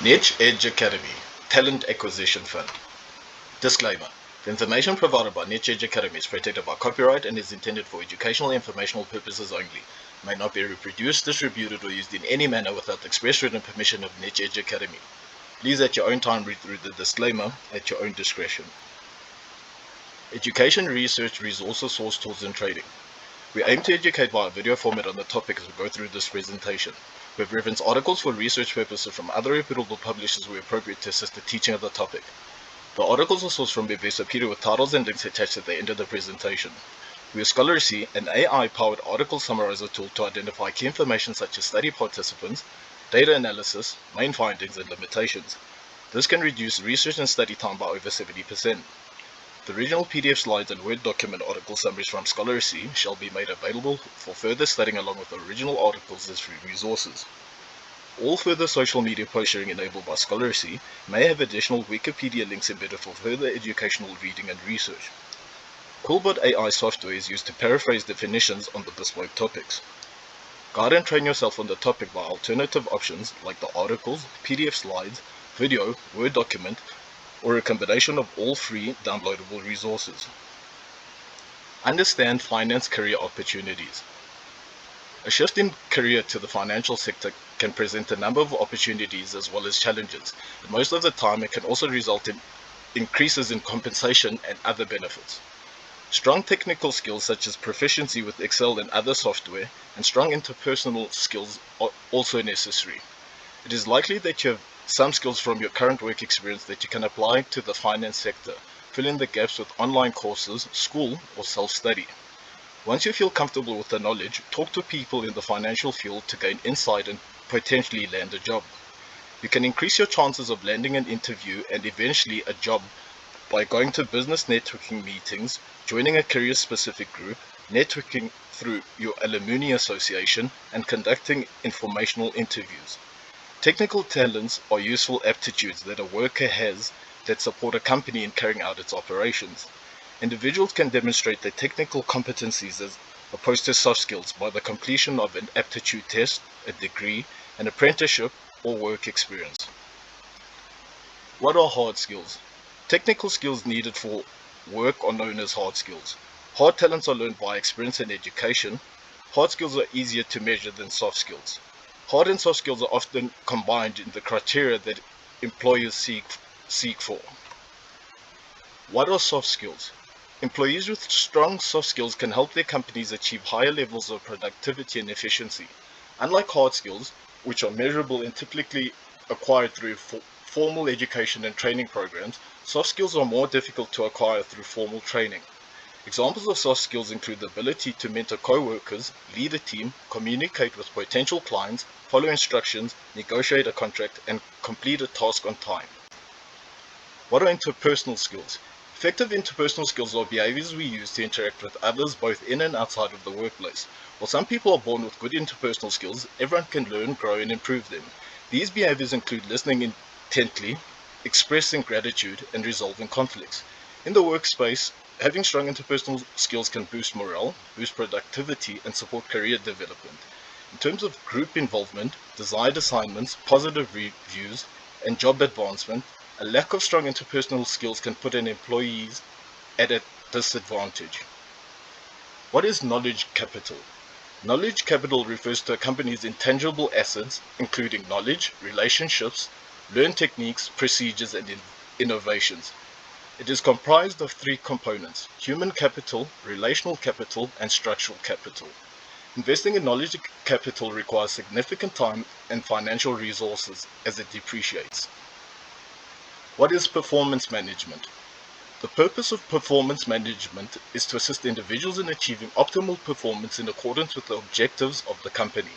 Nichedge Academy Talent Acquisition Fund. Disclaimer. The information provided by Nichedge Academy is protected by copyright and is intended for educational and informational purposes only. It may not be reproduced, distributed, or used in any manner without the express written permission of Nichedge Academy. Please at your own time read through the disclaimer at your own discretion. Education, research, resources, source, tools, and trading. We aim to educate via video format on the topic as we go through this presentation. We have referenced articles for research purposes from other reputable publishers where appropriate to assist the teaching of the topic. The articles are sourced from Wikipedia with titles and links attached at the end of the presentation. We use Scholarcy, an AI-powered article summarizer tool to identify key information such as study participants, data analysis, main findings, and limitations. This can reduce research and study time by over 70%. The original PDF slides and Word document article summaries from Scholarcy shall be made available for further studying along with the original articles as free resources. All further social media post sharing enabled by Scholarcy may have additional Wikipedia links embedded for further educational reading and research. Coolbot AI software is used to paraphrase definitions on the bespoke topics. Guide and train yourself on the topic by alternative options like the articles, PDF slides, video, Word document, or a combination of all free downloadable resources. Understand finance career opportunities. A shift in career to the financial sector can present a number of opportunities as well as challenges, and most of the time it can also result in increases in compensation and other benefits. Strong technical skills such as proficiency with Excel and other software and strong interpersonal skills are also necessary. It is likely that you have some skills from your current work experience that you can apply to the finance sector. Fill in the gaps with online courses, school, or self-study. Once you feel comfortable with the knowledge, talk to people in the financial field to gain insight and potentially land a job. You can increase your chances of landing an interview and eventually a job by going to business networking meetings, joining a career-specific group, networking through your alumni association, and conducting informational interviews. Technical talents are useful aptitudes that a worker has that support a company in carrying out its operations. Individuals can demonstrate their technical competencies as opposed to soft skills by the completion of an aptitude test, a degree, an apprenticeship, or work experience. What are hard skills? Technical skills needed for work are known as hard skills. Hard talents are learned by experience and education. Hard skills are easier to measure than soft skills. Hard and soft skills are often combined in the criteria that employers seek for. What are soft skills? Employees with strong soft skills can help their companies achieve higher levels of productivity and efficiency. Unlike hard skills, which are measurable and typically acquired through formal education and training programs, soft skills are more difficult to acquire through formal training. Examples of soft skills include the ability to mentor co-workers, lead a team, communicate with potential clients, follow instructions, negotiate a contract, and complete a task on time. What are interpersonal skills? Effective interpersonal skills are behaviors we use to interact with others both in and outside of the workplace. While some people are born with good interpersonal skills, everyone can learn, grow, and improve them. These behaviors include listening intently, expressing gratitude, and resolving conflicts. In the workspace, having strong interpersonal skills can boost morale, boost productivity, and support career development. In terms of group involvement, desired assignments, positive reviews, and job advancement, a lack of strong interpersonal skills can put an employee at a disadvantage. What is knowledge capital? Knowledge capital refers to a company's intangible assets, including knowledge, relationships, learned techniques, procedures, and innovations. It is comprised of three components: human capital, relational capital, and structural capital. Investing in knowledge capital requires significant time and financial resources as it depreciates. What is performance management? The purpose of performance management is to assist individuals in achieving optimal performance in accordance with the objectives of the company.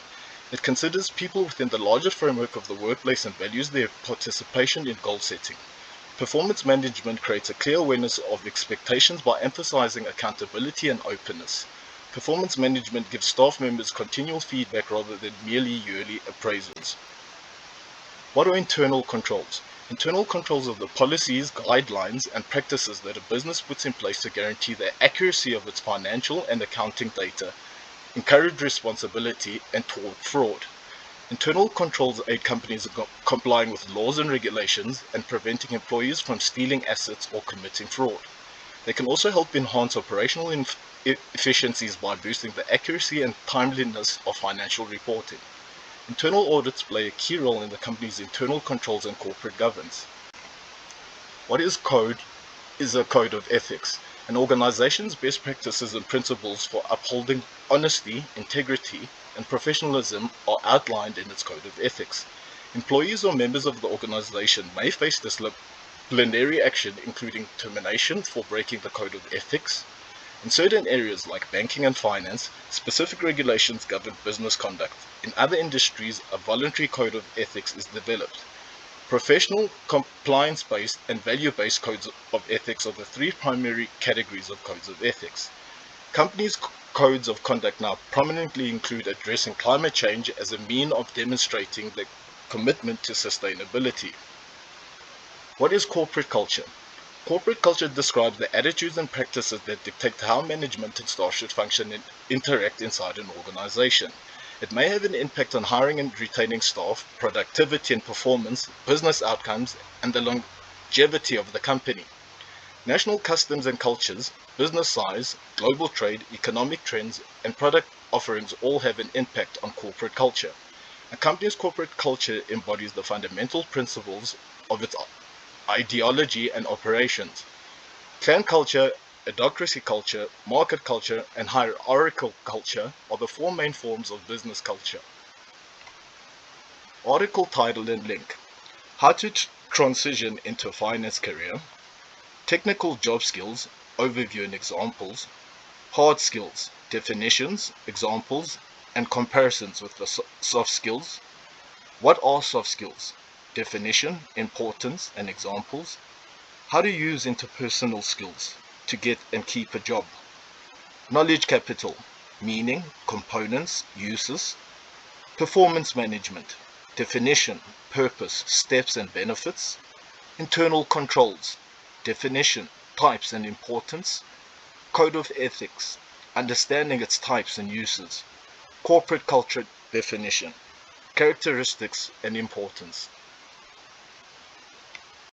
It considers people within the larger framework of the workplace and values their participation in goal setting. Performance management creates a clear awareness of expectations by emphasizing accountability and openness. Performance management gives staff members continual feedback rather than merely yearly appraisals. What are internal controls? Internal controls are the policies, guidelines, and practices that a business puts in place to guarantee the accuracy of its financial and accounting data, encourage responsibility, and thwart fraud. Internal controls aid companies in complying with laws and regulations and preventing employees from stealing assets or committing fraud. They can also help enhance operational efficiencies by boosting the accuracy and timeliness of financial reporting. Internal audits play a key role in the company's internal controls and corporate governance. What is code? Is a code of ethics, an organization's best practices and principles for upholding honesty, integrity, and professionalism are outlined in its code of ethics. Employees or members of the organization may face disciplinary action, including termination for breaking the code of ethics. In certain areas like banking and finance, specific regulations govern business conduct. In other industries, a voluntary code of ethics is developed. Professional, compliance-based, and value-based codes of ethics are the three primary categories of codes of ethics. Companies' codes of conduct now prominently include addressing climate change as a means of demonstrating the commitment to sustainability. What is corporate culture? Corporate culture describes the attitudes and practices that dictate how management and staff should function and interact inside an organization. It may have an impact on hiring and retaining staff, productivity and performance, business outcomes, and the longevity of the company. National customs and cultures, business size, global trade, economic trends, and product offerings all have an impact on corporate culture. A company's corporate culture embodies the fundamental principles of its ideology and operations. Clan culture, adhocracy culture, market culture, and hierarchical culture are the four main forms of business culture. Article title and link. How to transition into a finance career. Technical job skills, overview and examples. Hard skills, definitions, examples, and comparisons with the soft skills. What are soft skills? Definition, importance, and examples. How to use interpersonal skills to get and keep a job. Knowledge capital, meaning, components, uses. Performance management, definition, purpose, steps and benefits. Internal controls, definition, types and importance. Code of ethics, understanding its types and uses. Corporate culture definition, characteristics and importance.